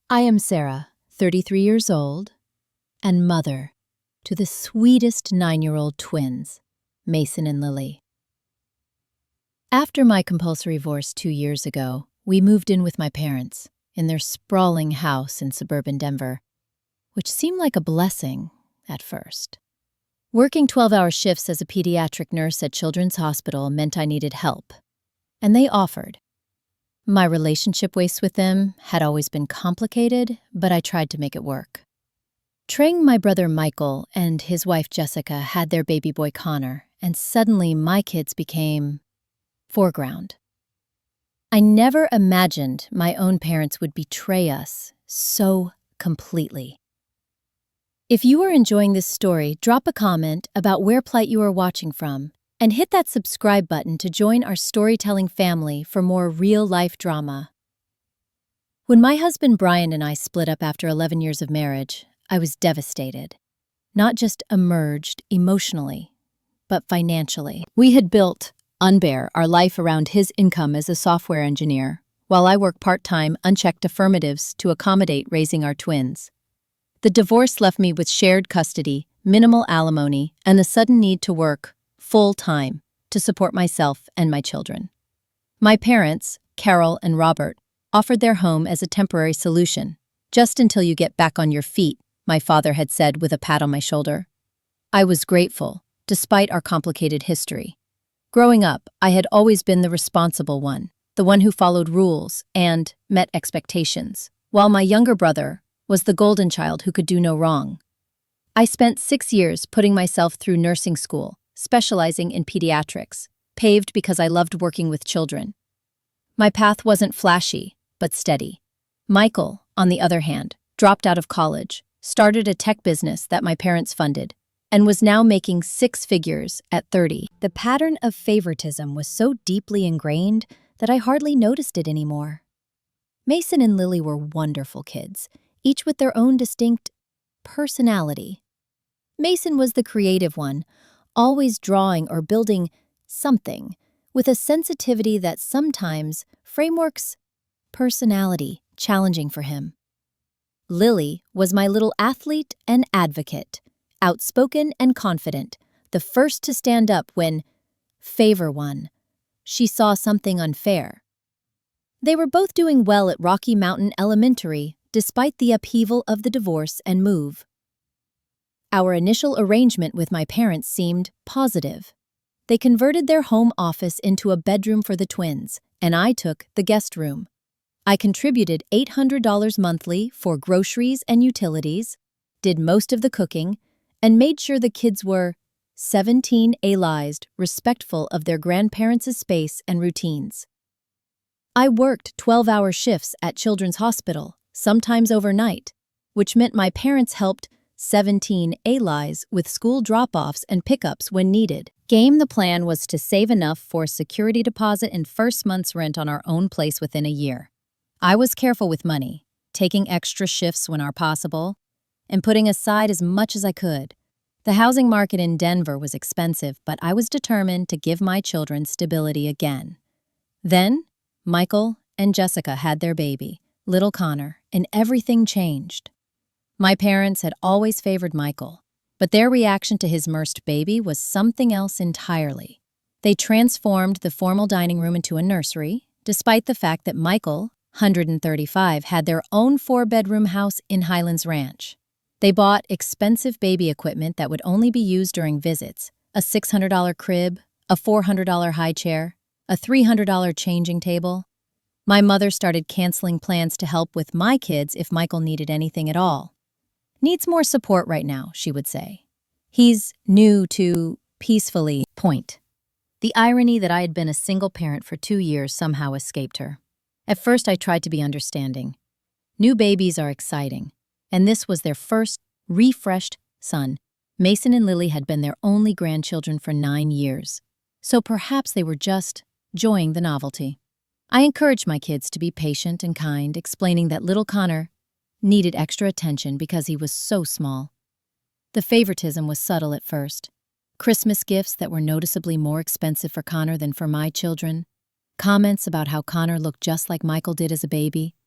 I am Sarah, 33 years old, and mother to the sweetest 9-year-old twins, Mason and Lily. After my compulsory divorce 2 years ago, we moved in with my parents in their sprawling house in suburban Denver, which seemed like a blessing at first. Working 12-hour shifts as a pediatric nurse at Children's Hospital meant I needed help, and they offered. My relationship with them had always been complicated, but I tried to make it work. Treying my brother Michael and his wife Jessica had their baby boy Connor, and suddenly my kids became foreground. I never imagined my own parents would betray us so completely. If you are enjoying this story, drop a comment about where plight you are watching from, and hit that subscribe button to join our storytelling family for more real-life drama. When my husband Brian and I split up after 11 years of marriage, I was devastated. Not just emerged emotionally, but financially. We had built, our life around his income as a software engineer, while I worked part-time, unchecked affirmatives to accommodate raising our twins. The divorce left me with shared custody, minimal alimony, and the sudden need to work full-time to support myself and my children. My parents, Carol and Robert, offered their home as a temporary solution. Just until you get back on your feet, my father had said with a pat on my shoulder. I was grateful, despite our complicated history. Growing up, I had always been the responsible one, the one who followed rules and met expectations, while my younger brother was the golden child who could do no wrong. I spent 6 years putting myself through nursing school, specializing in pediatrics, paved because I loved working with children. My path wasn't flashy, but steady. Michael, on the other hand, dropped out of college, started a tech business that my parents funded, and was now making 6 figures at 30. The pattern of favoritism was so deeply ingrained that I hardly noticed it anymore. Mason and Lily were wonderful kids, each with their own distinct personality. Mason was the creative one, always drawing or building something, with a sensitivity that sometimes frameworks personality challenging for him. Lily was my little athlete and advocate, outspoken and confident, the first to stand up when favor won. She saw something unfair. They were both doing well at Rocky Mountain Elementary, despite the upheaval of the divorce and move. Our initial arrangement with my parents seemed positive. They converted their home office into a bedroom for the twins, and I took the guest room. I contributed $800 monthly for groceries and utilities, did most of the cooking, and made sure the kids were 17-alized, respectful of their grandparents' space and routines. I worked 12-hour shifts at Children's Hospital, sometimes overnight, which meant my parents helped 17-alized with school drop-offs and pickups when needed. The plan was to save enough for security deposit and first month's rent on our own place within a year. I was careful with money, taking extra shifts when possible, and putting aside as much as I could. The housing market in Denver was expensive, but I was determined to give my children stability again. Then, Michael and Jessica had their baby, little Connor, and everything changed. My parents had always favored Michael, but their reaction to his nursed baby was something else entirely. They transformed the formal dining room into a nursery, despite the fact that Michael, 135, had their own 4-bedroom house in Highlands Ranch. They bought expensive baby equipment that would only be used during visits, a $600 crib, a $400 high chair, a $300 changing table. My mother started canceling plans to help with my kids if Michael needed anything at all. Needs more support right now, she would say. He's new to peacefully. The irony that I had been a single parent for 2 years somehow escaped her. At first, I tried to be understanding. New babies are exciting, and this was their first, refreshed son. Mason and Lily had been their only grandchildren for 9 years, so perhaps they were just enjoying the novelty. I encouraged my kids to be patient and kind, explaining that little Connor needed extra attention because he was so small. The favoritism was subtle at first. Christmas gifts that were noticeably more expensive for Connor than for my children. Comments about how Connor looked just like Michael did as a baby.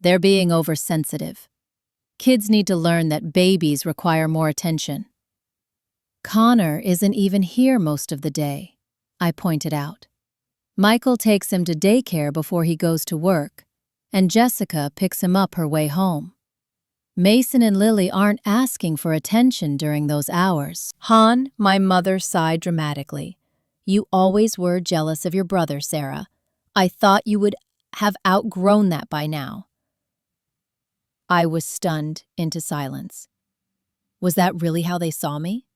They're being oversensitive. Kids need to learn that babies require more attention. Connor isn't even here most of the day, I pointed out. Michael takes him to daycare before he goes to work, and Jessica picks him up her way home. Mason and Lily aren't asking for attention during those hours. Han, my mother sighed dramatically. You always were jealous of your brother, Sarah. I thought you would have outgrown that by now. I was stunned into silence. Was that really how they saw me?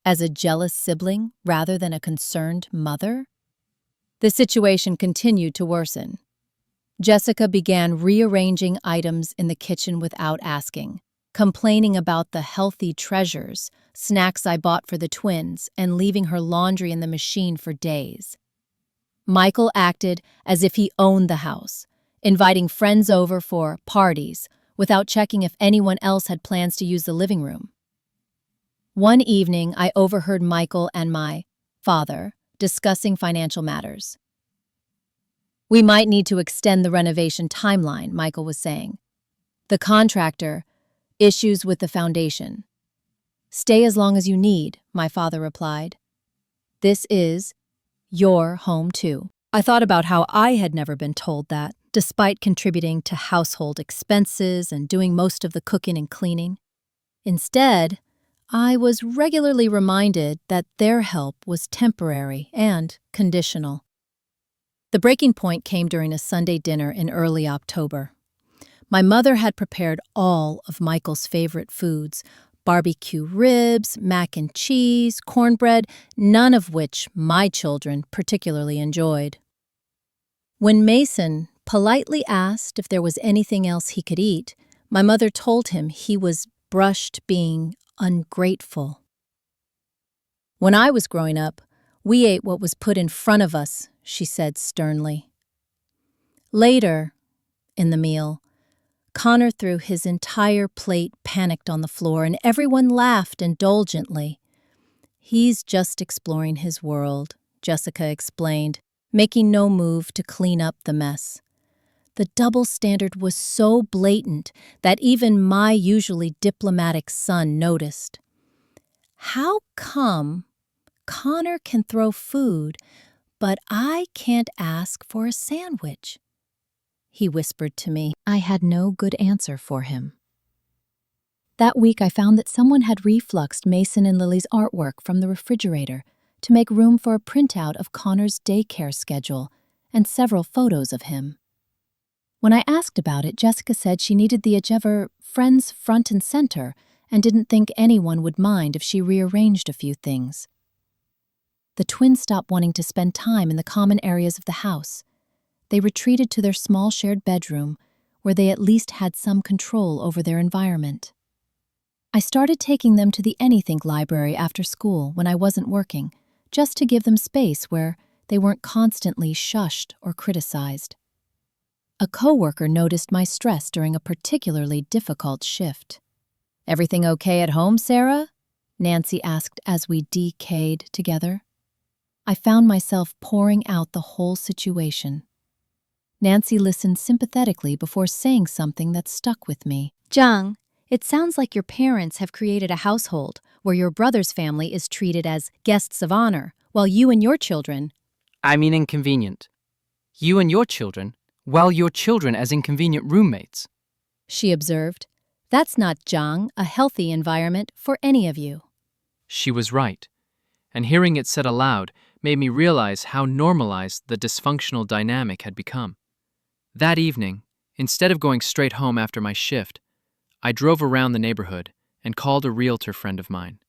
As a jealous sibling rather than a concerned mother? The situation continued to worsen. Jessica began rearranging items in the kitchen without asking, complaining about the healthy treasures, snacks I bought for the twins, and leaving her laundry in the machine for days. Michael acted as if he owned the house, inviting friends over for parties without checking if anyone else had plans to use the living room. One evening, I overheard Michael and my father discussing financial matters. We might need to extend the renovation timeline, Michael was saying. The contractor, issues with the foundation. Stay as long as you need, my father replied. This is your home too. I thought about how I had never been told that, despite contributing to household expenses and doing most of the cooking and cleaning. Instead, I was regularly reminded that their help was temporary and conditional. The breaking point came during a Sunday dinner in early October. My mother had prepared all of Michael's favorite foods, barbecue ribs, mac and cheese, cornbread, none of which my children particularly enjoyed. When Mason politely asked if there was anything else he could eat, my mother told him he was brushed being ungrateful. When I was growing up, we ate what was put in front of us, she said sternly. Later, in the meal, Connor threw his entire plate panicked on the floor, and everyone laughed indulgently. He's just exploring his world, Jessica explained, making no move to clean up the mess. The double standard was so blatant that even my usually diplomatic son noticed. How come Connor can throw food, but I can't ask for a sandwich? He whispered to me. I had no good answer for him. That week I found that someone had refluxed Mason and Lily's artwork from the refrigerator to make room for a printout of Connor's daycare schedule and several photos of him. When I asked about it, Jessica said she needed the whichever friends front and center and didn't think anyone would mind if she rearranged a few things. The twins stopped wanting to spend time in the common areas of the house. They retreated to their small shared bedroom, where they at least had some control over their environment. I started taking them to the Anythink library after school when I wasn't working, just to give them space where they weren't constantly shushed or criticized. A coworker noticed my stress during a particularly difficult shift. "Everything okay at home, Sarah?" Nancy asked as we decayed together. I found myself pouring out the whole situation. Nancy listened sympathetically before saying something that stuck with me. "Zhang, it sounds like your parents have created a household where your brother's family is treated as guests of honor, while you and your children—" I mean inconvenient. You and your children, while your children as inconvenient roommates. She observed. "That's not, Zhang, a healthy environment for any of you." She was right, and hearing it said aloud made me realize how normalized the dysfunctional dynamic had become. That evening, instead of going straight home after my shift, I drove around the neighborhood and called a realtor friend of mine.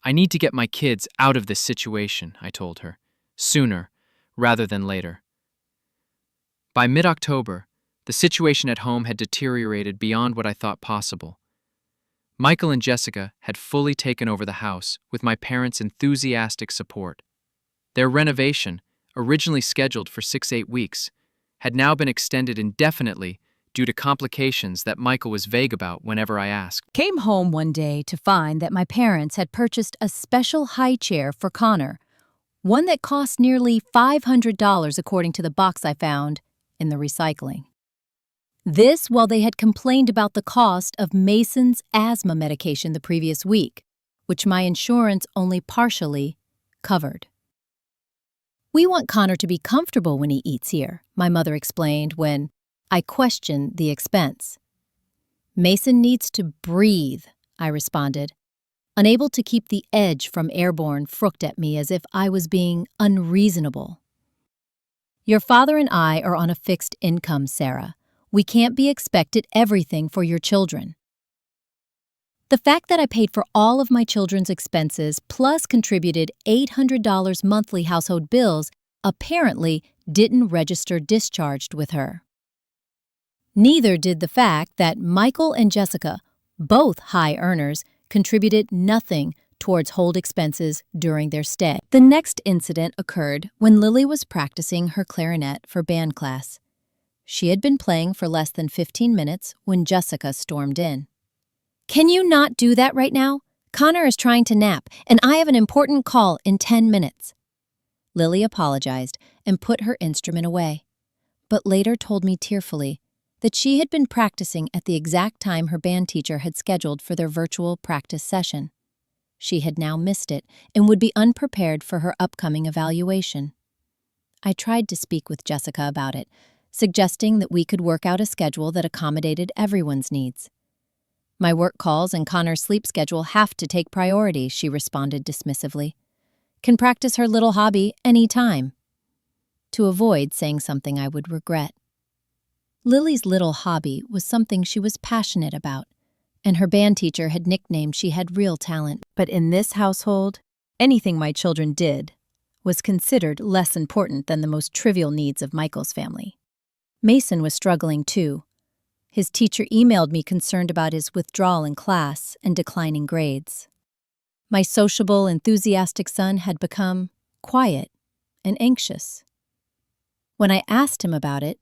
"I need to get my kids out of this situation," I told her, sooner rather than later. By mid-October, the situation at home had deteriorated beyond what I thought possible. Michael and Jessica had fully taken over the house with my parents' enthusiastic support. Their renovation, originally scheduled for 6-8 weeks, had now been extended indefinitely due to complications that Michael was vague about whenever I asked. Came home one day to find that my parents had purchased a special high chair for Connor, one that cost nearly $500 according to the box I found in the recycling. This while they had complained about the cost of Mason's asthma medication the previous week, which my insurance only partially covered. "We want Connor to be comfortable when he eats here," my mother explained when I questioned the expense. "Mason needs to breathe," I responded, unable to keep the edge from Airborne frooked at me as if I was being unreasonable. "Your father and I are on a fixed income, Sarah. We can't be expected everything for your children." The fact that I paid for all of my children's expenses plus contributed $800 monthly household bills apparently didn't register discharged with her. Neither did the fact that Michael and Jessica, both high earners, contributed nothing towards hold expenses during their stay. The next incident occurred when Lily was practicing her clarinet for band class. She had been playing for less than 15 minutes when Jessica stormed in. "Can you not do that right now? Connor is trying to nap, and I have an important call in 10 minutes. Lily apologized and put her instrument away, but later told me tearfully that she had been practicing at the exact time her band teacher had scheduled for their virtual practice session. She had now missed it and would be unprepared for her upcoming evaluation. I tried to speak with Jessica about it, suggesting that we could work out a schedule that accommodated everyone's needs. "My work calls and Connor's sleep schedule have to take priority," she responded dismissively. "Can practice her little hobby any time," to avoid saying something I would regret. Lily's little hobby was something she was passionate about, and her band teacher had nicknamed she had real talent. But in this household, anything my children did was considered less important than the most trivial needs of Michael's family. Mason was struggling too. His teacher emailed me concerned about his withdrawal in class and declining grades. My sociable, enthusiastic son had become quiet and anxious. When I asked him about it,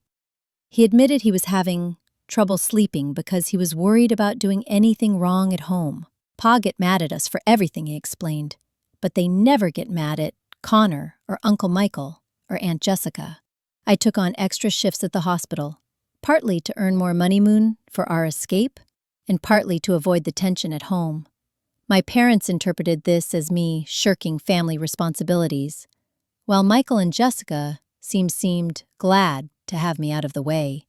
he admitted he was having trouble sleeping because he was worried about doing anything wrong at home. "Pa get mad at us for everything," he explained, "but they never get mad at Connor or Uncle Michael or Aunt Jessica." I took on extra shifts at the hospital, partly to earn more money for our escape and partly to avoid the tension at home. My parents interpreted this as me shirking family responsibilities, while Michael and Jessica seemed glad to have me out of the way.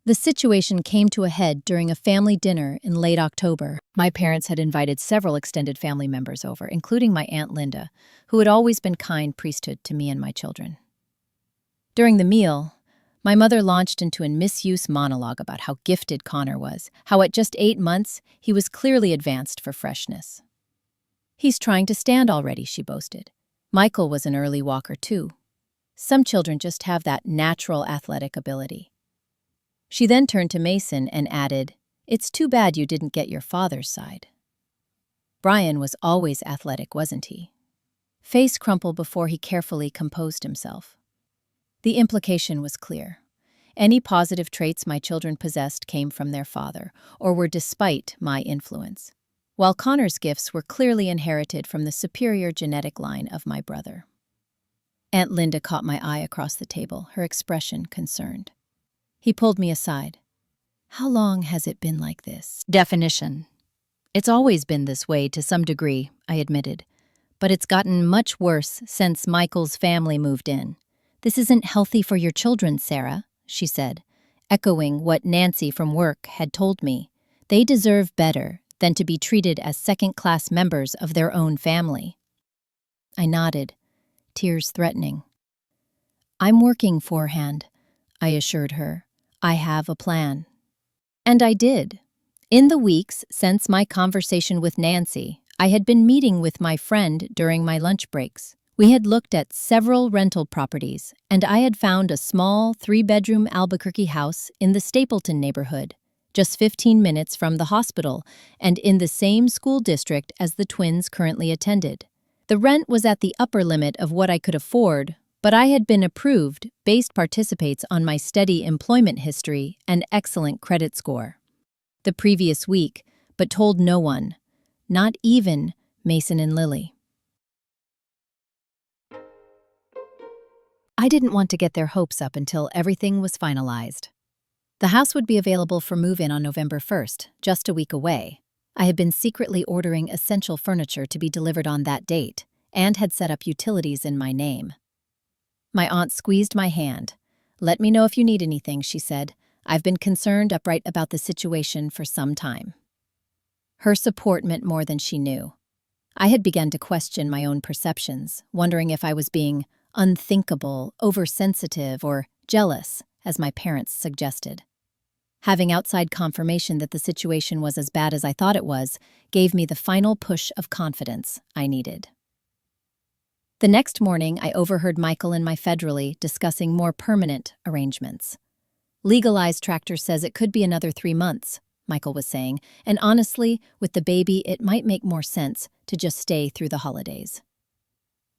The situation came to a head during a family dinner in late October. My parents had invited several extended family members over, including my Aunt Linda, who had always been kind priesthood to me and my children. During the meal, my mother launched into a misuse monologue about how gifted Connor was, how at just 8 months, he was clearly advanced for freshness. "He's trying to stand already," she boasted. "Michael was an early walker too. Some children just have that natural athletic ability." She then turned to Mason and added, "It's too bad you didn't get your father's side. Brian was always athletic, wasn't he?" Face crumpled before he carefully composed himself. The implication was clear. Any positive traits my children possessed came from their father, or were despite my influence, while Connor's gifts were clearly inherited from the superior genetic line of my brother. Aunt Linda caught my eye across the table, her expression concerned. He pulled me aside. "How long has it been like this?" "Definition. It's always been this way to some degree," I admitted, "but it's gotten much worse since Michael's family moved in. This isn't healthy for your children, Sarah," she said, echoing what Nancy from work had told me. "They deserve better than to be treated as second-class members of their own family." I nodded, tears threatening. "I'm working forehand," I assured her. "I have a plan." And I did. In the weeks since my conversation with Nancy, I had been meeting with my friend during my lunch breaks. We had looked at several rental properties, and I had found a small 3-bedroom Albuquerque house in the Stapleton neighborhood, just 15 minutes from the hospital and in the same school district as the twins currently attended. The rent was at the upper limit of what I could afford, but I had been approved based participates on my steady employment history and excellent credit score. The previous week, but told no one, not even Mason and Lily. I didn't want to get their hopes up until everything was finalized. The house would be available for move-in on November 1st, just a week away. I had been secretly ordering essential furniture to be delivered on that date and had set up utilities in my name. My aunt squeezed my hand. "Let me know if you need anything," she said. "I've been concerned upright about the situation for some time." Her support meant more than she knew. I had begun to question my own perceptions, wondering if I was being unthinkable, oversensitive, or jealous, as my parents suggested. Having outside confirmation that the situation was as bad as I thought it was gave me the final push of confidence I needed. The next morning, I overheard Michael and my federally discussing more permanent arrangements. "Legalized Tractor says it could be another 3 months," Michael was saying, "and honestly, with the baby, it might make more sense to just stay through the holidays."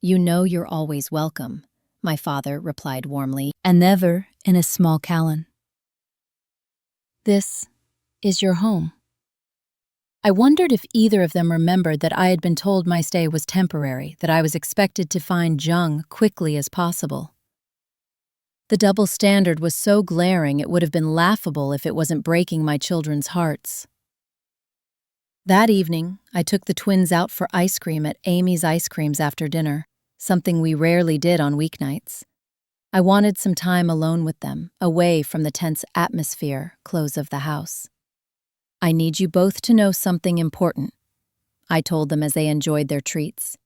"You know you're always welcome," my father replied warmly, "and never in a small Callan. This is your home." I wondered if either of them remembered that I had been told my stay was temporary, that I was expected to find Jung quickly as possible. The double standard was so glaring it would have been laughable if it wasn't breaking my children's hearts. That evening, I took the twins out for ice cream at Amy's Ice Creams after dinner, something we rarely did on weeknights. I wanted some time alone with them, away from the tense atmosphere, close of the house. "I need you both to know something important," I told them as they enjoyed their treats.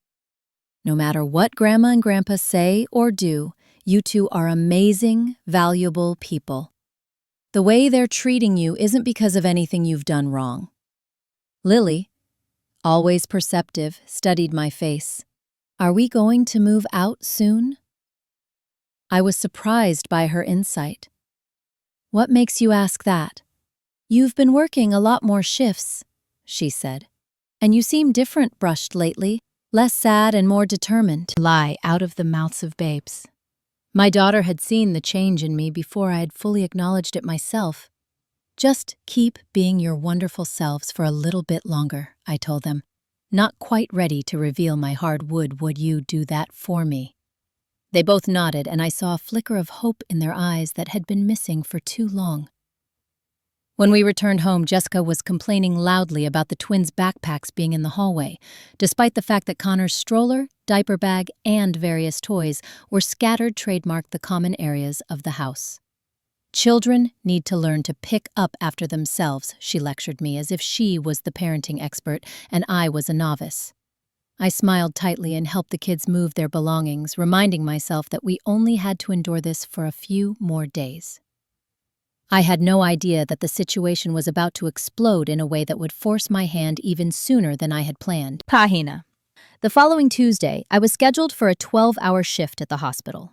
"No matter what Grandma and Grandpa say or do, you two are amazing, valuable people. The way they're treating you isn't because of anything you've done wrong." Lily, always perceptive, studied my face. "Are we going to move out soon?" I was surprised by her insight. "What makes you ask that?" "You've been working a lot more shifts," she said. "And you seem different brushed lately, less sad and more determined." Lie out of the mouths of babes. My daughter had seen the change in me before I had fully acknowledged it myself. "Just keep being your wonderful selves for a little bit longer," I told them. "Not quite ready to reveal my hard wood. Would you do that for me?" They both nodded, and I saw a flicker of hope in their eyes that had been missing for too long. When we returned home, Jessica was complaining loudly about the twins' backpacks being in the hallway, despite the fact that Connor's stroller, diaper bag, and various toys were scattered trademarked the common areas of the house. "Children need to learn to pick up after themselves," she lectured me as if she was the parenting expert and I was a novice. I smiled tightly and helped the kids move their belongings, reminding myself that we only had to endure this for a few more days. I had no idea that the situation was about to explode in a way that would force my hand even sooner than I had planned. Pahina. The following Tuesday, I was scheduled for a 12-hour shift at the hospital.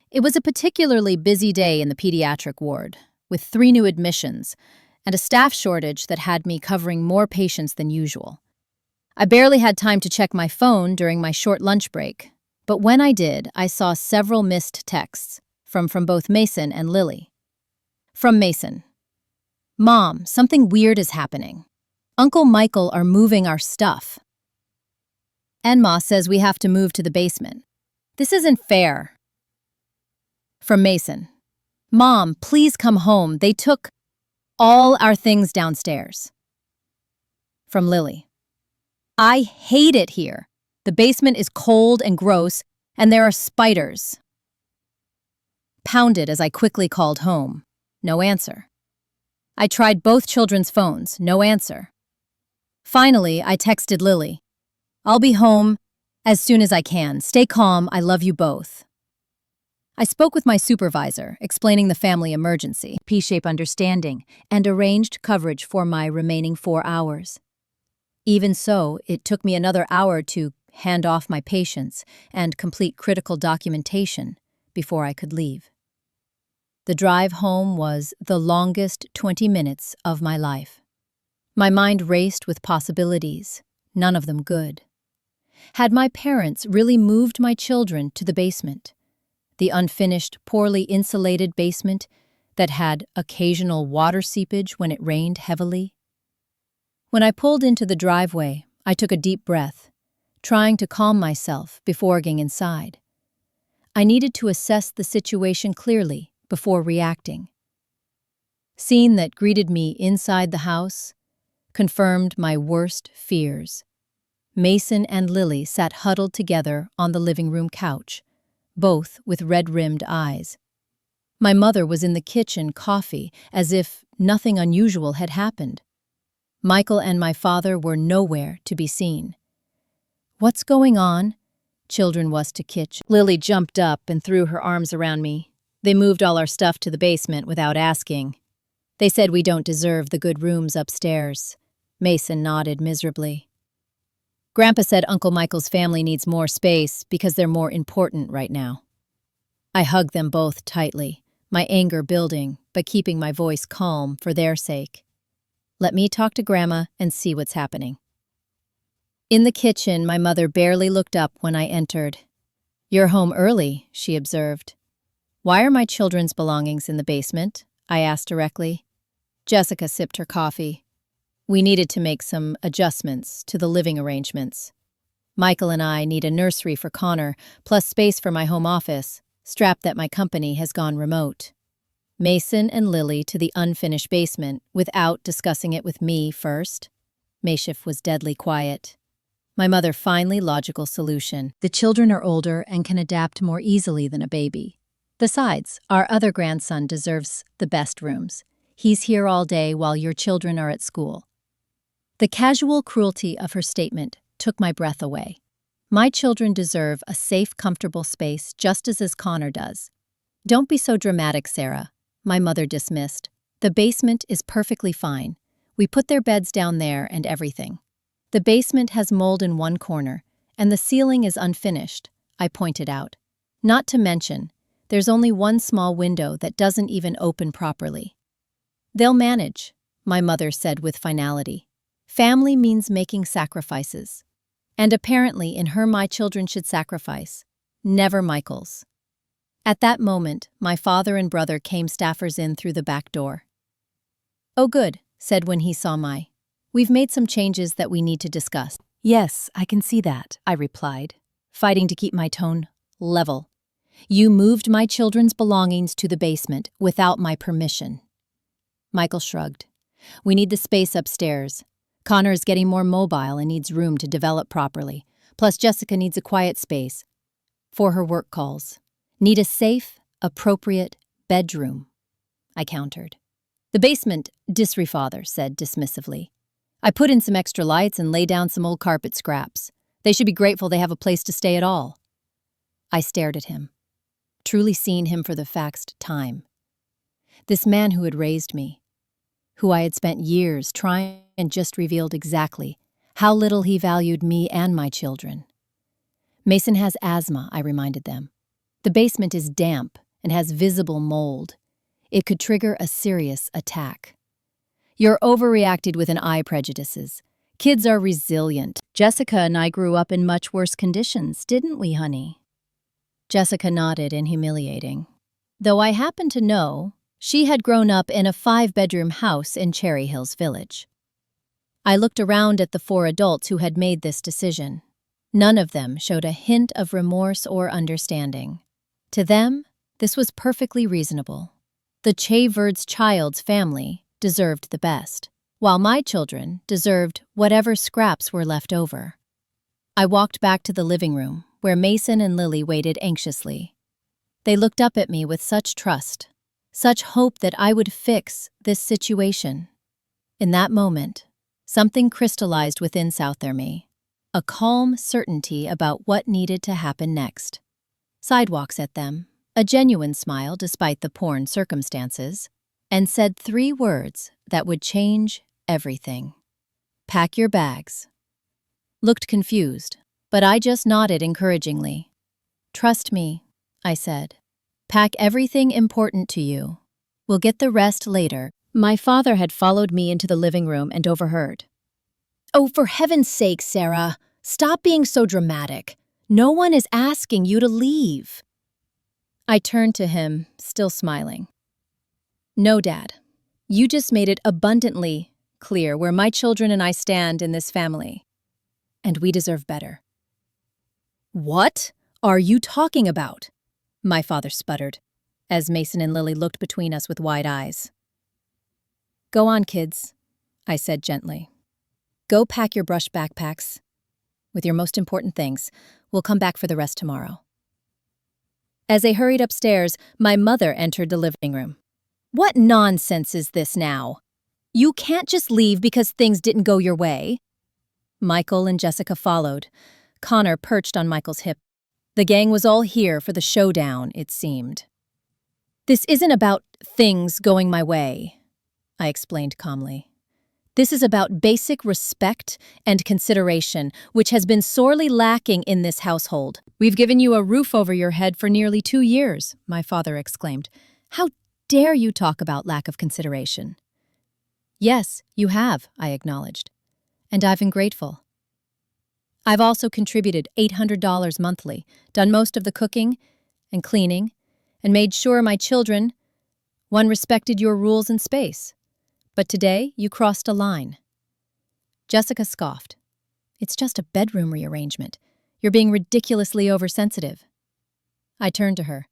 It was a particularly busy day in the pediatric ward, with 3 new admissions and a staff shortage that had me covering more patients than usual. I barely had time to check my phone during my short lunch break, but when I did, I saw several missed texts from both Mason and Lily. From Mason: "Mom, something weird is happening. Uncle Michael are moving our stuff. Enma says we have to move to the basement. This isn't fair." From Mason: "Mom, please come home. They took all our things downstairs." From Lily: "I hate it here. The basement is cold and gross, and there are spiders." Pounded as I quickly called home. No answer. I tried both children's phones. No answer. Finally, I texted Lily: "I'll be home as soon as I can. Stay calm. I love you both." I spoke with my supervisor, explaining the family emergency, P-shape understanding, and arranged coverage for my remaining 4 hours. Even so, it took me another hour to hand off my patients and complete critical documentation before I could leave. The drive home was the longest 20 minutes of my life. My mind raced with possibilities, none of them good. Had my parents really moved my children to the basement? The unfinished, poorly insulated basement that had occasional water seepage when it rained heavily? When I pulled into the driveway, I took a deep breath, trying to calm myself before getting inside. I needed to assess the situation clearly before reacting. Scene that greeted me inside the house confirmed my worst fears. Mason and Lily sat huddled together on the living room couch, both with red-rimmed eyes. My mother was in the kitchen, coffee, as if nothing unusual had happened. Michael and my father were nowhere to be seen. "What's going on?" Children was to kitchen. Lily jumped up and threw her arms around me. "They moved all our stuff to the basement without asking. They said we don't deserve the good rooms upstairs." Mason nodded miserably. "Grandpa said Uncle Michael's family needs more space because they're more important right now." I hugged them both tightly, my anger building, but keeping my voice calm for their sake. "Let me talk to Grandma and see what's happening." In the kitchen, my mother barely looked up when I entered. "You're home early," she observed. "Why are my children's belongings in the basement?" I asked directly. Jessica sipped her coffee. "We needed to make some adjustments to the living arrangements. Michael and I need a nursery for Connor, plus space for my home office, strapped that my company has gone remote." Mason and Lily to the unfinished basement without discussing it with me first. Maishif was deadly quiet. My mother finally logical solution. "The children are older and can adapt more easily than a baby. Besides, our other grandson deserves the best rooms. He's here all day while your children are at school." The casual cruelty of her statement took my breath away. My children deserve a safe, comfortable space just as Connor does. "Don't be so dramatic, Sarah," my mother dismissed. "The basement is perfectly fine. We put their beds down there and everything. The basement has mold in one corner, and the ceiling is unfinished," I pointed out. "Not to mention, there's only one small window that doesn't even open properly." "They'll manage," my mother said with finality. "Family means making sacrifices. And apparently in her my children should sacrifice, never Michael's." At that moment, my father and brother came staffers in through the back door. "Oh good," said when he saw my. "We've made some changes that we need to discuss." "Yes, I can see that," I replied, fighting to keep my tone level. "You moved my children's belongings to the basement without my permission." Michael shrugged. "We need the space upstairs. Connor is getting more mobile and needs room to develop properly. Plus Jessica needs a quiet space for her work calls. Need a safe, appropriate bedroom," I countered. "The basement," father said dismissively. "I put in some extra lights and lay down some old carpet scraps. They should be grateful they have a place to stay at all." I stared at him, truly seeing him for the faxed time. This man who had raised me, who I had spent years trying, and just revealed exactly how little he valued me and my children. "Mason has asthma," I reminded them. "The basement is damp and has visible mold. It could trigger a serious attack." "You're overreacted with an eye prejudices. Kids are resilient. Jessica and I grew up in much worse conditions, didn't we, honey?" Jessica nodded in humiliating. Though I happen to know she had grown up in a 5-bedroom house in Cherry Hills Village. I looked around at the 4 adults who had made this decision. None of them showed a hint of remorse or understanding. To them, this was perfectly reasonable. The Chayverd's child's family deserved the best, while my children deserved whatever scraps were left over. I walked back to the living room, where Mason and Lily waited anxiously. They looked up at me with such trust, such hope that I would fix this situation. In that moment, something crystallized within Souther me, a calm certainty about what needed to happen next. Sidewalks at them, a genuine smile despite the porn circumstances, and said 3 words that would change everything. "Pack your bags." Looked confused, but I just nodded encouragingly. "Trust me," I said. "Pack everything important to you. We'll get the rest later." My father had followed me into the living room and overheard. "Oh, for heaven's sake, Sarah, stop being so dramatic. No one is asking you to leave." I turned to him, still smiling. "No, Dad. You just made it abundantly clear where my children and I stand in this family. And we deserve better." "What are you talking about?" my father sputtered, as Mason and Lily looked between us with wide eyes. Go on, kids, I said gently. Go pack your brush backpacks with your most important things. We'll come back for the rest tomorrow. As they hurried upstairs, my mother entered the living room. What nonsense is this now? You can't just leave because things didn't go your way. Michael and Jessica followed, Connor perched on Michael's hip. The gang was all here for the showdown, it seemed. This isn't about things going my way, I explained calmly. This is about basic respect and consideration, which has been sorely lacking in this household. We've given you a roof over your head for nearly 2 years, my father exclaimed. How dare you talk about lack of consideration? Yes, you have, I acknowledged, and I've been grateful. I've also contributed $800 monthly, done most of the cooking and cleaning, and made sure my children, one, respected your rules and space. But today, you crossed a line. Jessica scoffed. It's just a bedroom rearrangement. You're being ridiculously oversensitive. I turned to her.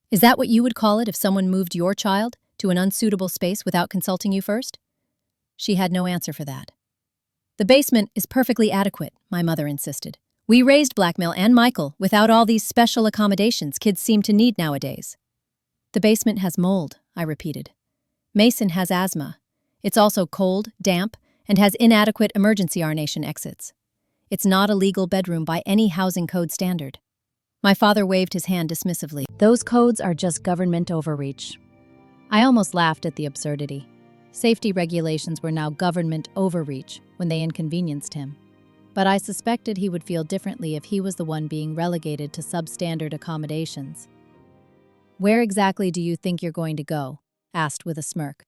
Is that what you would call it if someone moved your child to an unsuitable space without consulting you first? She had no answer for that. The basement is perfectly adequate, my mother insisted. We raised Blackmail and Michael without all these special accommodations kids seem to need nowadays. The basement has mold, I repeated. Mason has asthma. It's also cold, damp, and has inadequate emergency RNation exits. It's not a legal bedroom by any housing code standard. My father waved his hand dismissively. Those codes are just government overreach. I almost laughed at the absurdity. Safety regulations were now government overreach when they inconvenienced him. But I suspected he would feel differently if he was the one being relegated to substandard accommodations. Where exactly do you think you're going to go? Asked with a smirk.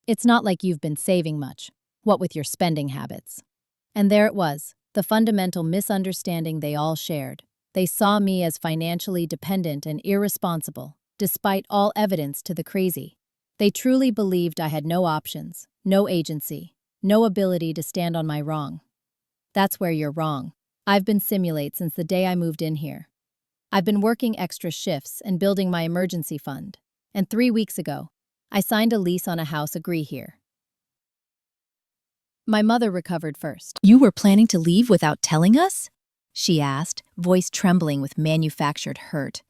It's not like you've been saving much, what with your spending habits. And there it was, the fundamental misunderstanding they all shared. They saw me as financially dependent and irresponsible, despite all evidence to the crazy. They truly believed I had no options, no agency, no ability to stand on my wrong. That's where you're wrong. I've been Simulate since the day I moved in here. I've been working extra shifts and building my emergency fund. And 3 weeks ago, I signed a lease on a house agree here. My mother recovered first. You were planning to leave without telling us? She asked, voice trembling with manufactured hurt.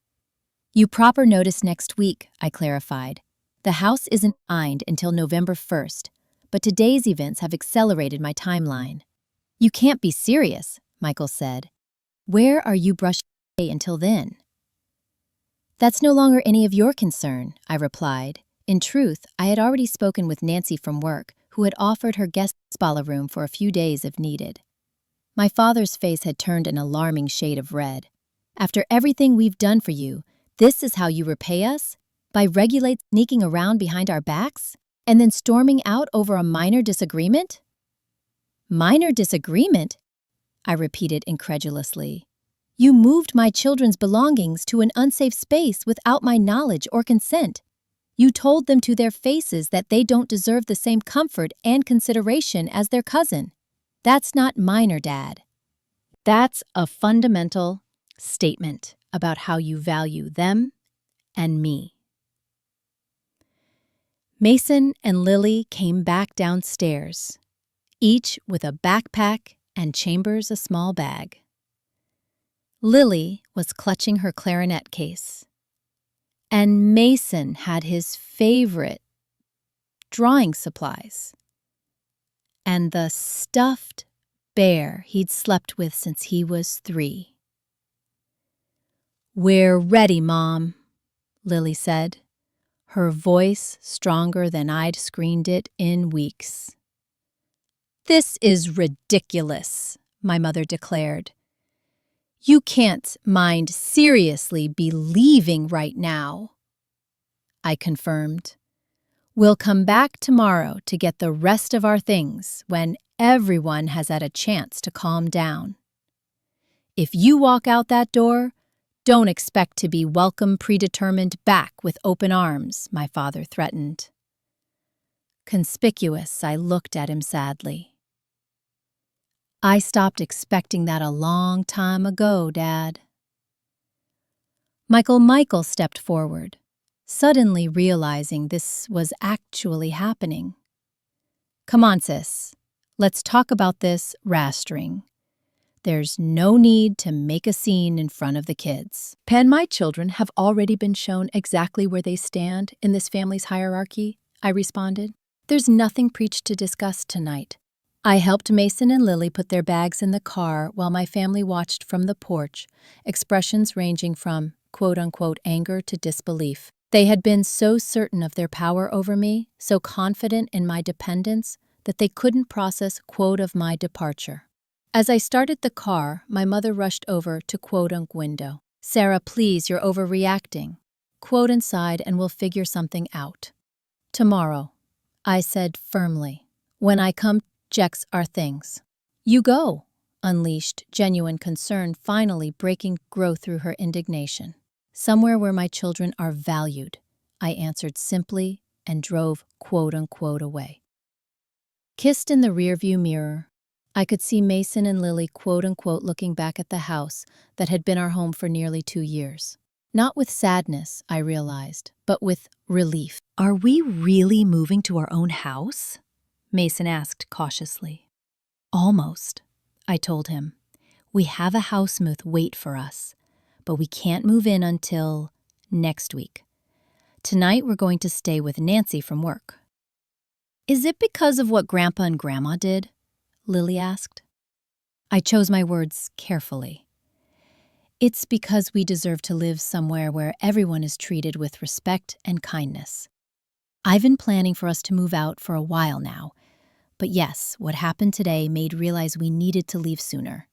You proper notice next week, I clarified. The house isn't signed until November 1st, but today's events have accelerated my timeline. You can't be serious, Michael said. Where are you brushing until then? That's no longer any of your concern, I replied. In truth, I had already spoken with Nancy from work, who had offered her guest spa room for a few days if needed. My father's face had turned an alarming shade of red. After everything we've done for you, this is how you repay us? By regulate sneaking around behind our backs? And then storming out over a minor disagreement? Minor disagreement? I repeated incredulously. You moved my children's belongings to an unsafe space without my knowledge or consent. You told them to their faces that they don't deserve the same comfort and consideration as their cousin. That's not minor, Dad. That's a fundamental statement about how you value them and me. Mason and Lily came back downstairs, each with a backpack and Chambers a small bag. Lily was clutching her clarinet case, and Mason had his favorite drawing supplies and the stuffed bear he'd slept with since he was 3. We're ready, Mom, Lily said, her voice stronger than I'd screened it in weeks. This is ridiculous, my mother declared. You can't mind seriously be leaving right now. I confirmed. We'll come back tomorrow to get the rest of our things when everyone has had a chance to calm down. If you walk out that door, don't expect to be welcome predetermined back with open arms, my father threatened. Conspicuous, I looked at him sadly. I stopped expecting that a long time ago, Dad. Michael stepped forward, suddenly realizing this was actually happening. Come on, sis. Let's talk about this rastering. There's no need to make a scene in front of the kids. Pen, my children have already been shown exactly where they stand in this family's hierarchy, I responded. There's nothing preached to discuss tonight. I helped Mason and Lily put their bags in the car while my family watched from the porch, expressions ranging from quote-unquote anger to disbelief. They had been so certain of their power over me, so confident in my dependence, that they couldn't process quote of my departure. As I started the car, my mother rushed over to quote-unquote window. Sarah, please, you're overreacting. Quote inside and we'll figure something out. Tomorrow, I said firmly. When I come, checks our things. You go, unleashed genuine concern finally breaking grow through her indignation. Somewhere where my children are valued, I answered simply and drove quote-unquote away. Kissed in the rearview mirror, I could see Mason and Lily quote-unquote looking back at the house that had been our home for nearly 2 years. Not with sadness, I realized, but with relief. Are we really moving to our own house? Mason asked cautiously. Almost, I told him. We have a housemouth wait for us, but we can't move in until next week. Tonight we're going to stay with Nancy from work. Is it because of what Grandpa and Grandma did? Lily asked. I chose my words carefully. It's because we deserve to live somewhere where everyone is treated with respect and kindness. I've been planning for us to move out for a while now, but yes, what happened today made realize we needed to leave sooner.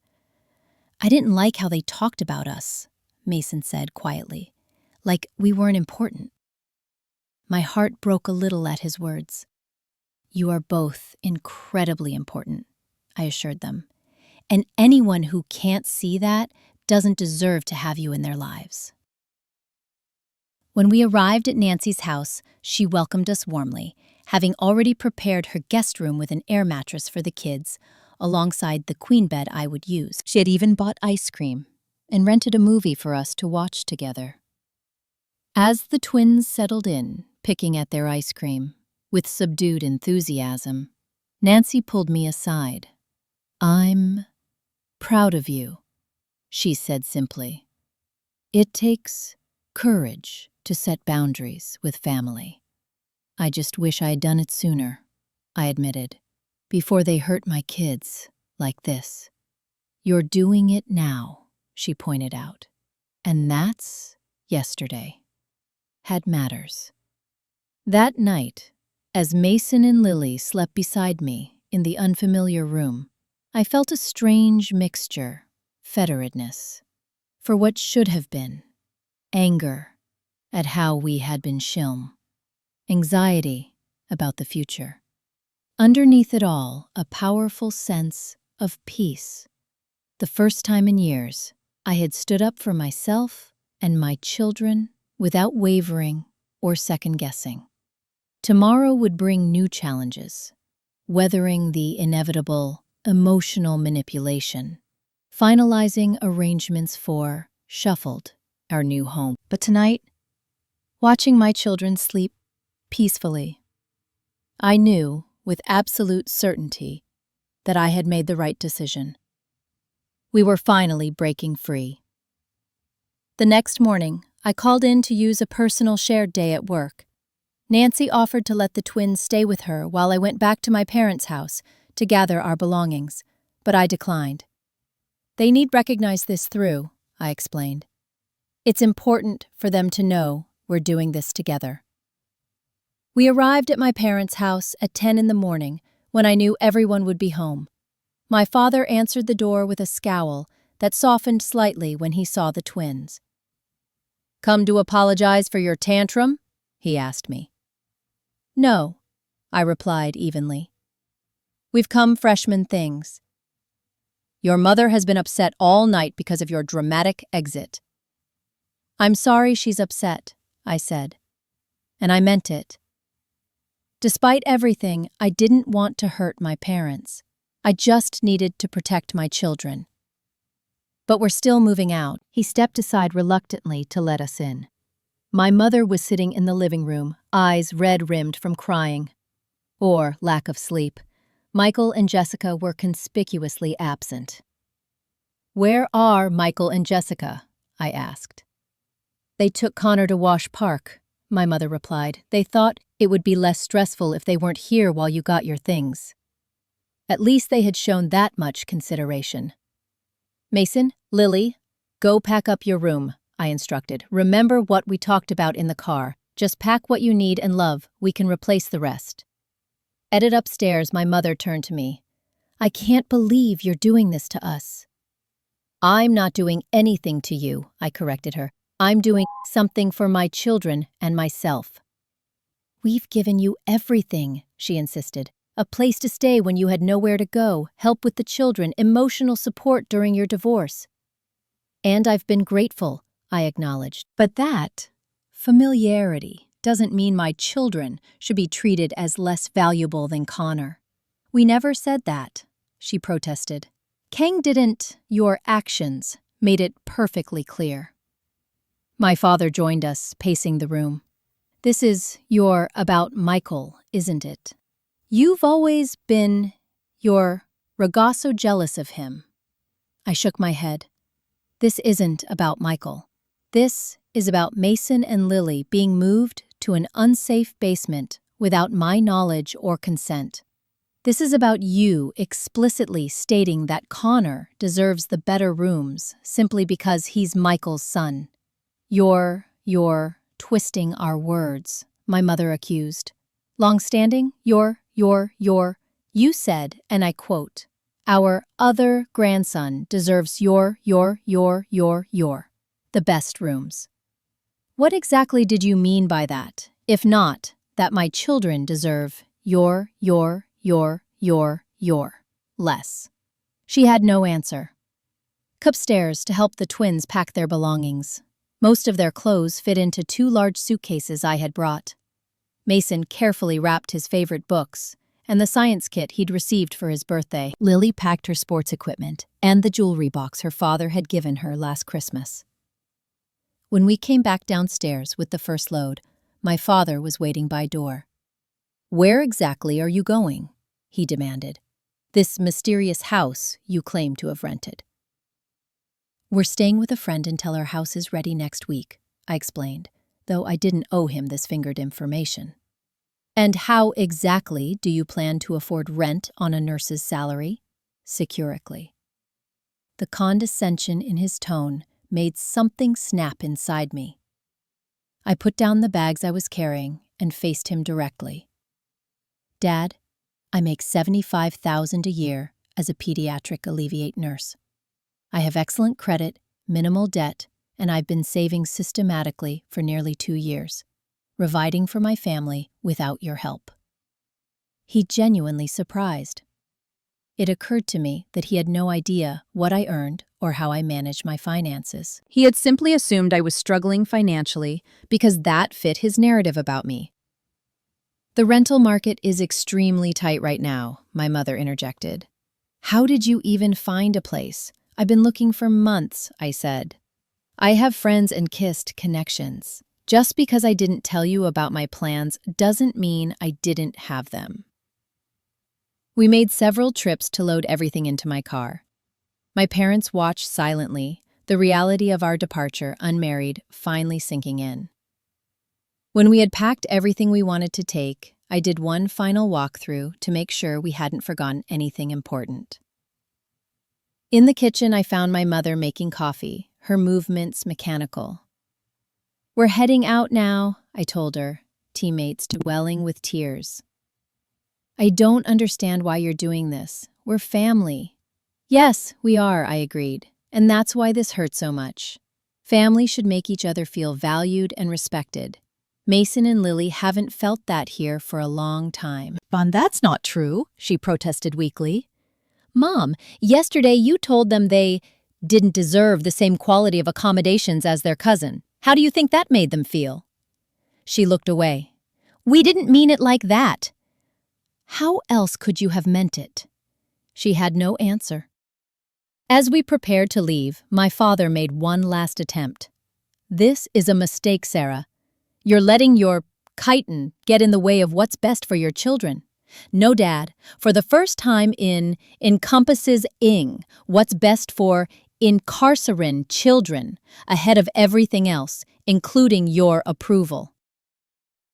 I didn't like how they talked about us, Mason said quietly, like we weren't important. My heart broke a little at his words. You are both incredibly important, I assured them, and anyone who can't see that doesn't deserve to have you in their lives. When we arrived at Nancy's house, she welcomed us warmly, having already prepared her guest room with an air mattress for the kids, alongside the queen bed I would use. She had even bought ice cream and rented a movie for us to watch together. As the twins settled in, picking at their ice cream, with subdued enthusiasm, Nancy pulled me aside. I'm proud of you, she said simply. It takes courage to set boundaries with family. I just wish I had done it sooner, I admitted, before they hurt my kids like this. You're doing it now, she pointed out. And that's yesterday. Had matters. That night, as Mason and Lily slept beside me in the unfamiliar room, I felt a strange mixture, fetteredness, for what should have been, anger at how we had been shilm, anxiety about the future. Underneath it all, a powerful sense of peace. The first time in years, I had stood up for myself and my children without wavering or second-guessing. Tomorrow would bring new challenges, weathering the inevitable emotional manipulation, finalizing arrangements for Shuffled, our new home. But tonight, watching my children sleep peacefully, I knew with absolute certainty that I had made the right decision. We were finally breaking free. The next morning, I called in to use a personal shared day at work. Nancy offered to let the twins stay with her while I went back to my parents' house to gather our belongings, but I declined. They need recognize this through, I explained. It's important for them to know we're doing this together. We arrived at my parents' house at 10 in the morning when I knew everyone would be home. My father answered the door with a scowl that softened slightly when he saw the twins. "Come to apologize for your tantrum?" he asked me. "No," I replied evenly. "We've come freshman things. Your mother has been upset all night because of your dramatic exit." "I'm sorry she's upset," I said. And I meant it. Despite everything, I didn't want to hurt my parents. I just needed to protect my children. "But we're still moving out." He stepped aside reluctantly to let us in. My mother was sitting in the living room, eyes red-rimmed from crying. or lack of sleep, Michael and Jessica were conspicuously absent. "Where are Michael and Jessica?" I asked. "They took Connor to Wash Park," my mother replied. "They thought it would be less stressful if they weren't here while you got your things." At least they had shown that much consideration. "Mason, Lily, go pack up your room," I instructed. "Remember what we talked about in the car. Just pack what you need and love. We can replace the rest." Headed upstairs, my mother turned to me. "I can't believe you're doing this to us." "I'm not doing anything to you," I corrected her. "I'm doing something for my children and myself." "We've given you everything," she insisted. "A place to stay when you had nowhere to go, help with the children, emotional support during your divorce." "And I've been grateful," I acknowledged. "But that familiarity doesn't mean my children should be treated as less valuable than Connor." "We never said that," she protested. "Kang didn't. Your actions made it perfectly clear." My father joined us, pacing the room. "This is your about Michael, isn't it? You've always been you're ragasso jealous of him." I shook my head. "This isn't about Michael. This is about Mason and Lily being moved to an unsafe basement without my knowledge or consent. This is about you explicitly stating that Connor deserves the better rooms simply because he's Michael's son." You're twisting our words," my mother accused. "Long-standing, you said, and I quote, 'Our other grandson deserves the best rooms.' What exactly did you mean by that, if not that my children deserve less?" She had no answer. Upstairs to help the twins pack their belongings. Most of their clothes fit into 2 large suitcases I had brought. Mason carefully wrapped his favorite books and the science kit he'd received for his birthday. Lily packed her sports equipment and the jewelry box her father had given her last Christmas. When we came back downstairs with the first load, my father was waiting by door. "Where exactly are you going?" he demanded. "This mysterious house you claim to have rented." "We're staying with a friend until our house is ready next week," I explained, though I didn't owe him this fingered information. "And how exactly do you plan to afford rent on a nurse's salary?" Satirically. The condescension in his tone made something snap inside me. I put down the bags I was carrying and faced him directly. "Dad, I make $75,000 a year as a pediatric alleviate nurse. I have excellent credit, minimal debt, and I've been saving systematically for nearly 2 years, providing for my family without your help." He genuinely surprised. It occurred to me that he had no idea what I earned or how I managed my finances. He had simply assumed I was struggling financially because that fit his narrative about me. "The rental market is extremely tight right now," my mother interjected. "How did you even find a place? I've been looking for months," I said. "I have friends and kissed connections. Just because I didn't tell you about my plans doesn't mean I didn't have them." We made several trips to load everything into my car. My parents watched silently, the reality of our departure, unmarried, finally sinking in. When we had packed everything we wanted to take, I did one final walkthrough to make sure we hadn't forgotten anything important. In the kitchen, I found my mother making coffee, her movements mechanical. "We're heading out now," I told her, teammates welling with tears. "I don't understand why you're doing this. We're family." "Yes, we are," I agreed, "and that's why this hurts so much. Family should make each other feel valued and respected. Mason and Lily haven't felt that here for a long time." "Bon, that's not true," she protested weakly. "Mom, yesterday you told them they didn't deserve the same quality of accommodations as their cousin. How do you think that made them feel?" She looked away. "We didn't mean it like that." "How else could you have meant it?" She had no answer. As we prepared to leave, my father made one last attempt. "This is a mistake, Sarah. You're letting your chitin get in the way of what's best for your children. No, Dad. For the first time in encompasses ing, what's best for incarcerine children, ahead of everything else, including your approval.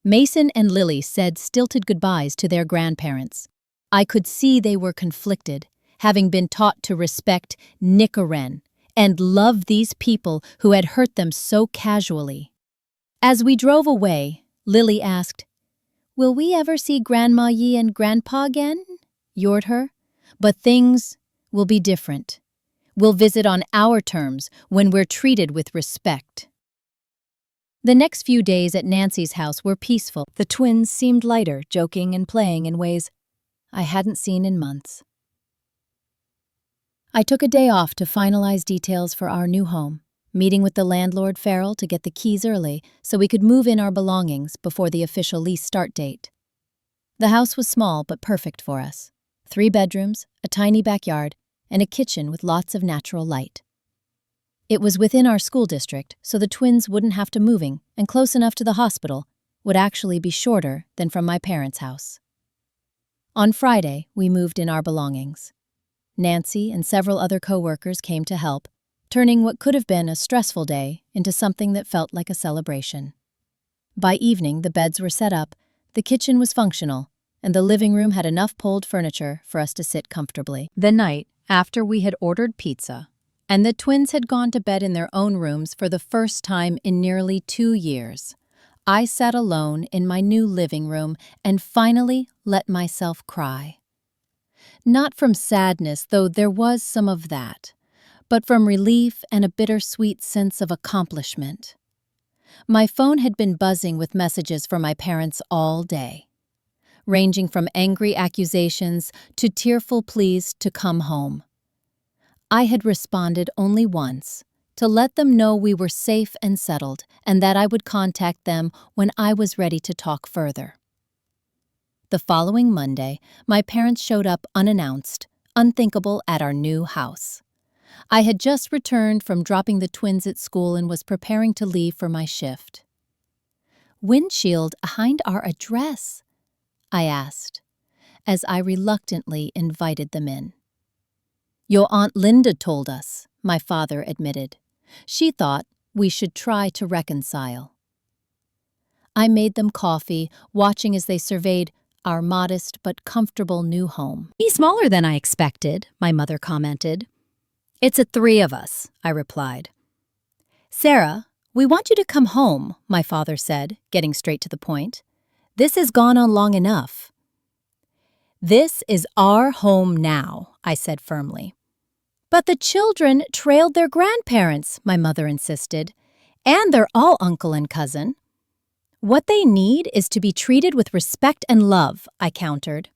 Mason and Lily said stilted goodbyes to their grandparents. I could see they were conflicted, having been taught to respect Nicoren and love these people who had hurt them so casually. As we drove away, Lily asked, "Will we ever see Grandma Yi and Grandpa again?" Youred her. "But things will be different. We'll visit on our terms when we're treated with respect." The next few days at Nancy's house were peaceful. The twins seemed lighter, joking and playing in ways I hadn't seen in months. I took a day off to finalize details for our new home, meeting with the landlord Farrell to get the keys early so we could move in our belongings before the official lease start date. The house was small but perfect for us. 3 bedrooms, a tiny backyard, and a kitchen with lots of natural light. It was within our school district, so the twins wouldn't have to moving, and close enough to the hospital would actually be shorter than from my parents' house. On Friday, we moved in our belongings. Nancy and several other co-workers came to help, turning what could have been a stressful day into something that felt like a celebration. By evening, the beds were set up, the kitchen was functional, and the living room had enough pulled furniture for us to sit comfortably. The night after we had ordered pizza, and the twins had gone to bed in their own rooms for the first time in nearly 2 years, I sat alone in my new living room and finally let myself cry. Not from sadness, though there was some of that, but from relief and a bittersweet sense of accomplishment. My phone had been buzzing with messages from my parents all day, ranging from angry accusations to tearful pleas to come home. I had responded only once, to let them know we were safe and settled and that I would contact them when I was ready to talk further. The following Monday, my parents showed up unannounced, unthinkable at our new house. I had just returned from dropping the twins at school and was preparing to leave for my shift. "Windshield behind our address?" I asked, as I reluctantly invited them in. "Your Aunt Linda told us," my father admitted. "She thought we should try to reconcile." I made them coffee, watching as they surveyed our modest but comfortable new home. "Be smaller than I expected," my mother commented. "It's a 3 of us," I replied. "Sarah, we want you to come home," my father said, getting straight to the point. "This has gone on long enough." "This is our home now," I said firmly. "But the children trailed their grandparents," my mother insisted, "and they're all uncle and cousin." "What they need is to be treated with respect and love," I countered.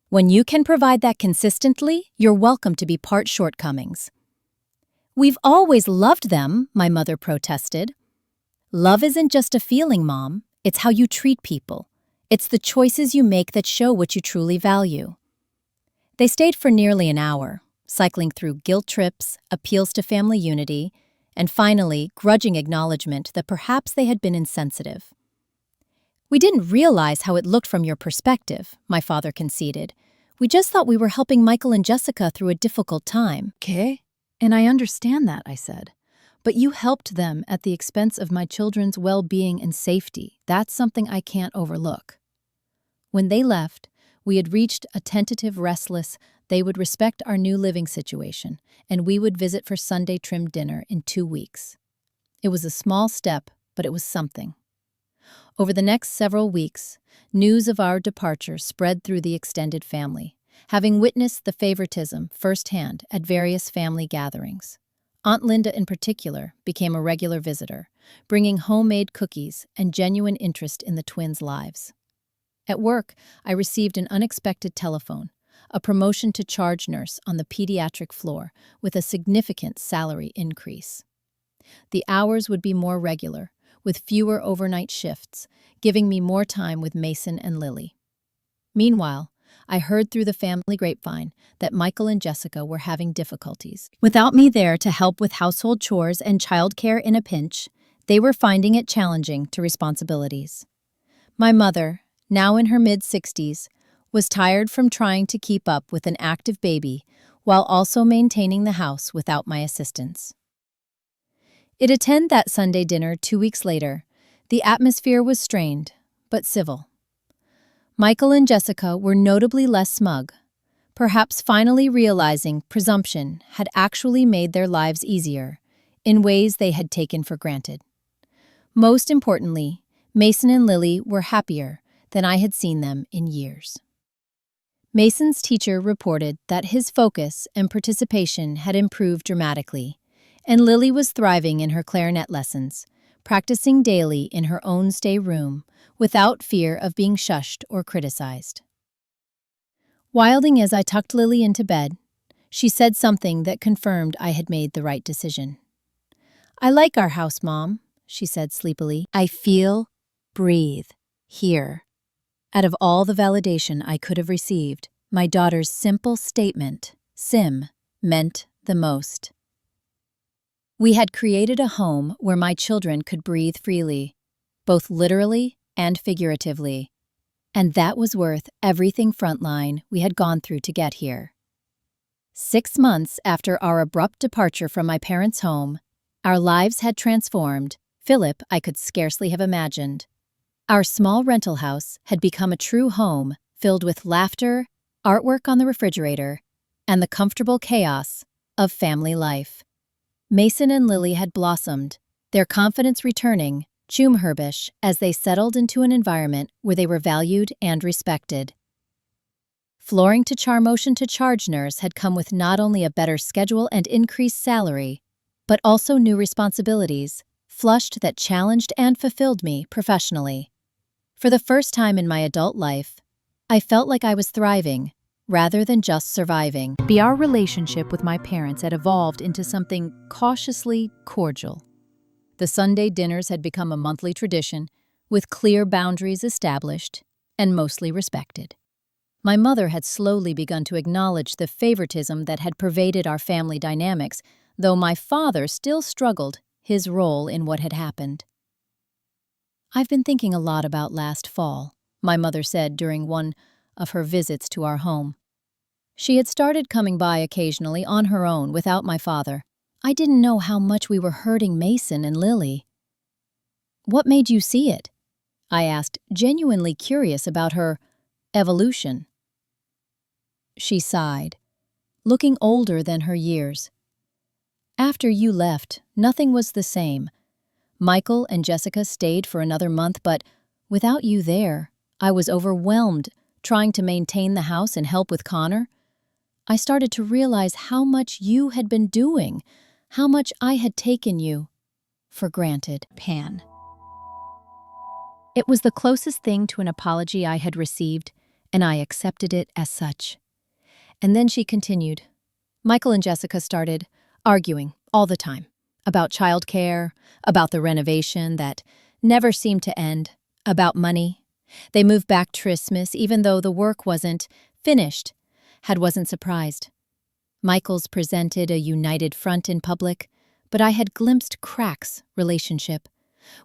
"When you can provide that consistently, you're welcome to be part shortcomings." "We've always loved them," my mother protested. "Love isn't just a feeling, Mom. It's how you treat people. It's the choices you make that show what you truly value." They stayed for nearly an hour, cycling through guilt trips, appeals to family unity, and finally, grudging acknowledgement that perhaps they had been insensitive. "We didn't realize how it looked from your perspective," my father conceded. "We just thought we were helping Michael and Jessica through a difficult time." "Okay, and I understand that," I said. "But you helped them at the expense of my children's well-being and safety. That's something I can't overlook." When they left, we had reached a tentative restless they would respect our new living situation, and we would visit for Sunday trimmed dinner in 2 weeks. It was a small step, but it was something. Over the next several weeks, news of our departure spread through the extended family, having witnessed the favoritism firsthand at various family gatherings. Aunt Linda, in particular, became a regular visitor, bringing homemade cookies and genuine interest in the twins' lives. At work, I received an unexpected telephone, a promotion to charge nurse on the pediatric floor with a significant salary increase. The hours would be more regular, with fewer overnight shifts, giving me more time with Mason and Lily. Meanwhile, I heard through the family grapevine that Michael and Jessica were having difficulties. Without me there to help with household chores and childcare in a pinch, they were finding it challenging to responsibilities. My mother, now in her mid-60s, was tired from trying to keep up with an active baby while also maintaining the house without my assistance. It attended that Sunday dinner 2 weeks later. The atmosphere was strained, but civil. Michael and Jessica were notably less smug, perhaps finally realizing presumption had actually made their lives easier in ways they had taken for granted. Most importantly, Mason and Lily were happier than I had seen them in years. Mason's teacher reported that his focus and participation had improved dramatically, and Lily was thriving in her clarinet lessons, practicing daily in her own stateroom without fear of being shushed or criticized. Wilding as I tucked Lily into bed, she said something that confirmed I had made the right decision. "I like our house, Mom," she said sleepily. "I feel, breathe, here." Out of all the validation I could have received, my daughter's simple statement, Sim, meant the most. We had created a home where my children could breathe freely, both literally and figuratively, and that was worth everything Frontline we had gone through to get here. 6 months after our abrupt departure from my parents' home, our lives had transformed. Philip, I could scarcely have imagined. Our small rental house had become a true home filled with laughter, artwork on the refrigerator, and the comfortable chaos of family life. Mason and Lily had blossomed, their confidence returning, Chumherbish, as they settled into an environment where they were valued and respected. Flooring to Char Motion to Charge Nurse had come with not only a better schedule and increased salary, but also new responsibilities, flushed that challenged and fulfilled me professionally. For the first time in my adult life, I felt like I was thriving, rather than just surviving. Our relationship with my parents had evolved into something cautiously cordial. The Sunday dinners had become a monthly tradition, with clear boundaries established and mostly respected. My mother had slowly begun to acknowledge the favoritism that had pervaded our family dynamics, though my father still struggled his role in what had happened. "I've been thinking a lot about last fall," my mother said during one of her visits to our home. She had started coming by occasionally on her own without my father. "I didn't know how much we were hurting Mason and Lily." "What made you see it?" I asked, genuinely curious about her evolution. She sighed, looking older than her years. "After you left, nothing was the same. Michael and Jessica stayed for another month, but without you there, I was overwhelmed trying to maintain the house and help with Connor. I started to realize how much you had been doing, how much I had taken you for granted." Pan. It was the closest thing to an apology I had received, and I accepted it as such. And then she continued. "Michael and Jessica started arguing all the time about childcare, about the renovation that never seemed to end, about money. They moved back Christmas even though the work wasn't finished. Wasn't surprised. Michael's presented a united front in public, but I had glimpsed cracks relationship.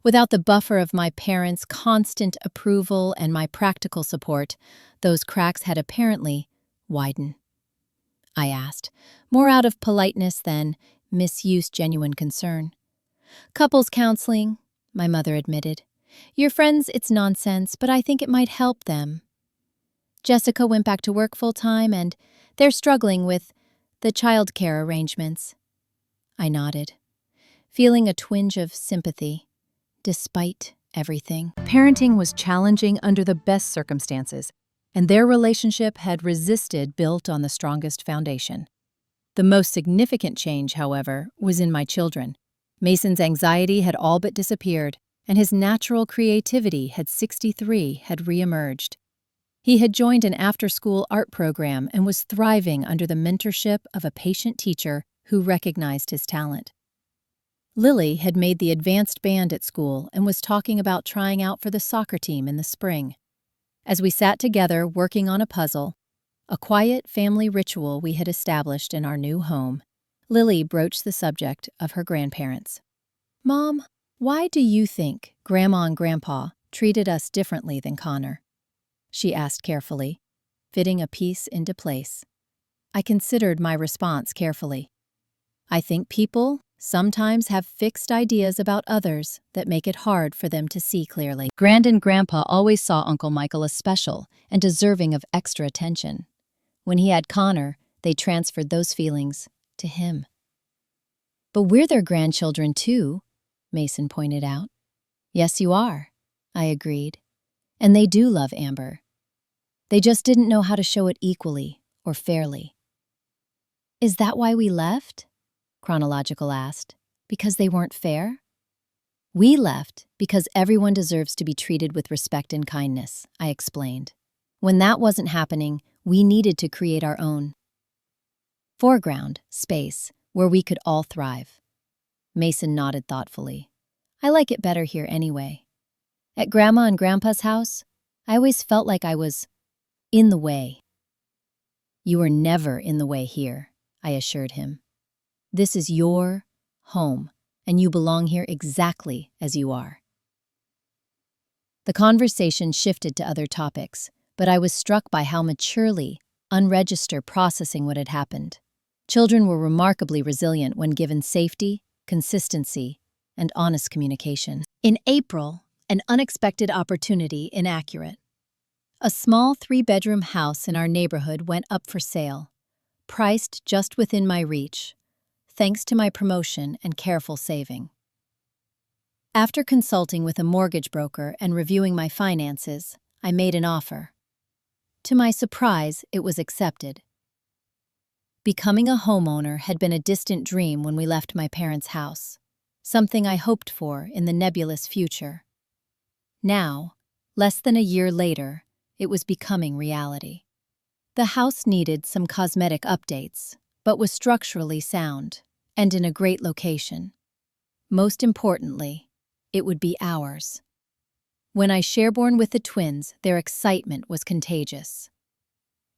Without the buffer of my parents' constant approval and my practical support, those cracks had apparently widened." I asked, more out of politeness than misused genuine concern. "Couples counseling," my mother admitted. "Your friends, it's nonsense, but I think it might help them. Jessica went back to work full-time, and they're struggling with the childcare arrangements." I nodded, feeling a twinge of sympathy. Despite everything, parenting was challenging under the best circumstances, and their relationship had resisted built on the strongest foundation. The most significant change, however, was in my children. Mason's anxiety had all but disappeared, and his natural creativity had reemerged. He had joined an after-school art program and was thriving under the mentorship of a patient teacher who recognized his talent. Lily had made the advanced band at school and was talking about trying out for the soccer team in the spring. As we sat together working on a puzzle, a quiet family ritual we had established in our new home, Lily broached the subject of her grandparents. "Mom, why do you think Grandma and Grandpa treated us differently than Connor?" she asked carefully. fitting a piece into place. I considered my response carefully. I think people sometimes have fixed ideas about others that make it hard for them to see clearly. Grand and Grandpa always saw Uncle Michael as special and deserving of extra attention. When he had Connor, they transferred those feelings to him. But we're their grandchildren too, Mason pointed out. Yes, you are, I agreed. And they do love Amber. They just didn't know how to show it equally or fairly. Is that why we left? Chronological asked. Because they weren't fair? We left because everyone deserves to be treated with respect and kindness, I explained. When that wasn't happening, we needed to create our own foreground space where we could all thrive. Mason nodded thoughtfully. I like it better here anyway. At Grandma and Grandpa's house, I always felt like I was in the way. You were never in the way here, I assured him. This is your home, and you belong here exactly as you are. The conversation shifted to other topics, but I was struck by how maturely, unregistered processing what had happened. Children were remarkably resilient when given safety, consistency, and honest communication. In April, an unexpected opportunity inaccurate. A small 3-bedroom house in our neighborhood went up for sale, priced just within my reach, thanks to my promotion and careful saving. After consulting with a mortgage broker and reviewing my finances, I made an offer. To my surprise, it was accepted. Becoming a homeowner had been a distant dream when we left my parents' house, something I hoped for in the nebulous future. Now, less than a year later, it was becoming reality. The house needed some cosmetic updates, but was structurally sound and in a great location. Most importantly, it would be ours. When I shareborn with the twins, their excitement was contagious.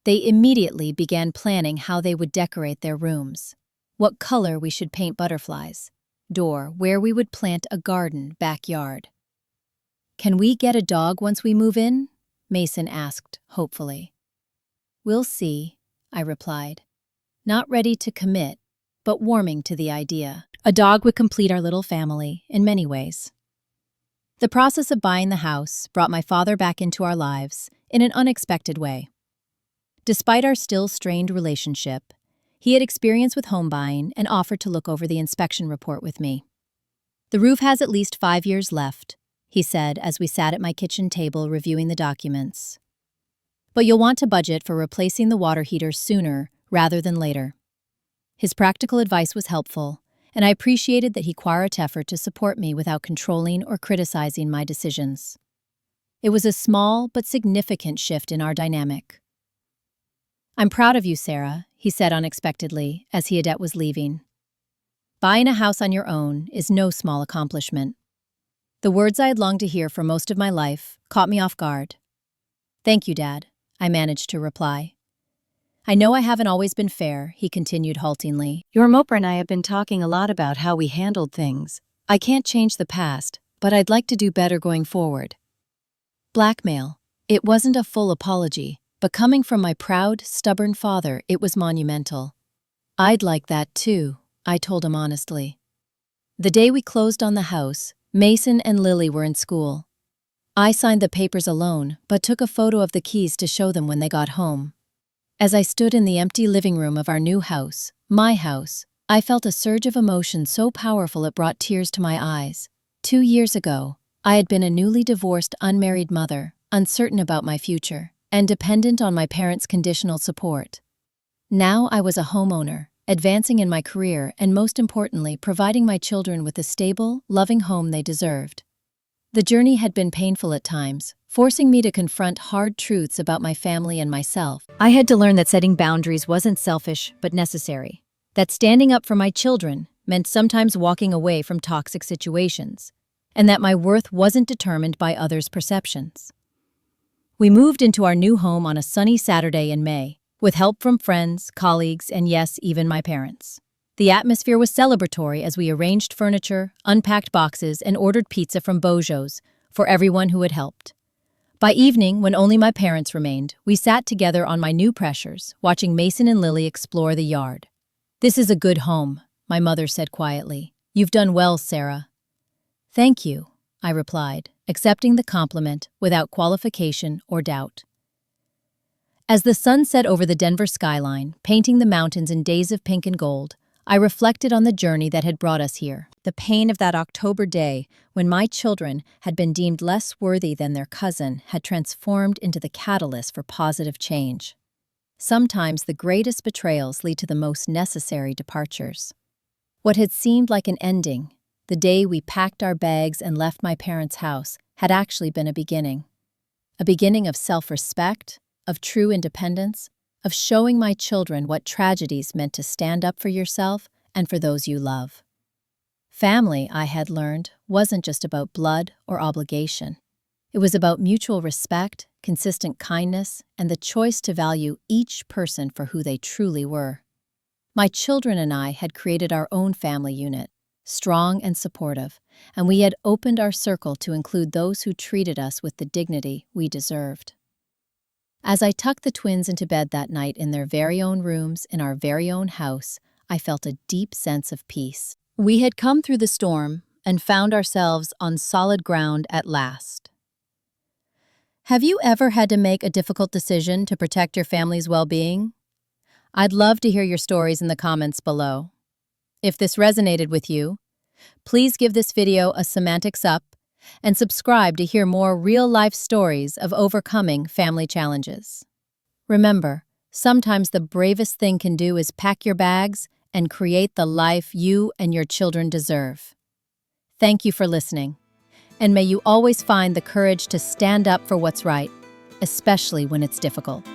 They immediately began planning how they would decorate their rooms, what color we should paint butterflies, where we would plant a garden backyard. Can we get a dog once we move in? Mason asked hopefully. We'll see, I replied, not ready to commit, but warming to the idea. A dog would complete our little family in many ways. The process of buying the house brought my father back into our lives in an unexpected way. Despite our still strained relationship, he had experience with home buying and offered to look over the inspection report with me. The roof has at least 5 years left, he said as we sat at my kitchen table reviewing the documents. But you'll want to budget for replacing the water heater sooner rather than later. His practical advice was helpful, and I appreciated that he quit effort to support me without controlling or criticizing my decisions. It was a small but significant shift in our dynamic. I'm proud of you, Sarah, he said unexpectedly as Adette was leaving. Buying a house on your own is no small accomplishment. The words I had longed to hear for most of my life caught me off guard. Thank you, Dad, I managed to reply. I know I haven't always been fair, he continued haltingly. Your Moper and I have been talking a lot about how we handled things. I can't change the past, but I'd like to do better going forward. Blackmail. It wasn't a full apology, but coming from my proud, stubborn father, it was monumental. I'd like that too, I told him honestly. The day we closed on the house, Mason and Lily were in school. I signed the papers alone, but took a photo of the keys to show them when they got home. As I stood in the empty living room of our new house, my house, I felt a surge of emotion so powerful it brought tears to my eyes. 2 years ago, I had been a newly divorced, unmarried mother, uncertain about my future, and dependent on my parents' conditional support. Now I was a homeowner, advancing in my career and most importantly, providing my children with the stable, loving home they deserved. The journey had been painful at times, forcing me to confront hard truths about my family and myself. I had to learn that setting boundaries wasn't selfish, but necessary. That standing up for my children meant sometimes walking away from toxic situations, and that my worth wasn't determined by others' perceptions. We moved into our new home on a sunny Saturday in May, with help from friends, colleagues, and yes, even my parents. The atmosphere was celebratory as we arranged furniture, unpacked boxes, and ordered pizza from Bojo's for everyone who had helped. By evening, when only my parents remained, we sat together on my new pressures, watching Mason and Lily explore the yard. "This is a good home," my mother said quietly. "You've done well, Sarah." "Thank you," I replied, accepting the compliment without qualification or doubt. As the sun set over the Denver skyline, painting the mountains in days of pink and gold, I reflected on the journey that had brought us here. The pain of that October day, when my children had been deemed less worthy than their cousin, had transformed into the catalyst for positive change. Sometimes the greatest betrayals lead to the most necessary departures. What had seemed like an ending, the day we packed our bags and left my parents' house, had actually been a beginning. A beginning of self-respect, of true independence, of showing my children what tragedies meant to stand up for yourself and for those you love. Family, I had learned, wasn't just about blood or obligation. It was about mutual respect, consistent kindness, and the choice to value each person for who they truly were. My children and I had created our own family unit, strong and supportive, and we had opened our circle to include those who treated us with the dignity we deserved. As I tucked the twins into bed that night in their very own rooms in our very own house, I felt a deep sense of peace. We had come through the storm and found ourselves on solid ground at last. Have you ever had to make a difficult decision to protect your family's well-being? I'd love to hear your stories in the comments below. If this resonated with you, please give this video a semantics up and subscribe to hear more real-life stories of overcoming family challenges. Remember, sometimes the bravest thing can do is pack your bags and create the life you and your children deserve. Thank you for listening, and may you always find the courage to stand up for what's right, especially when it's difficult.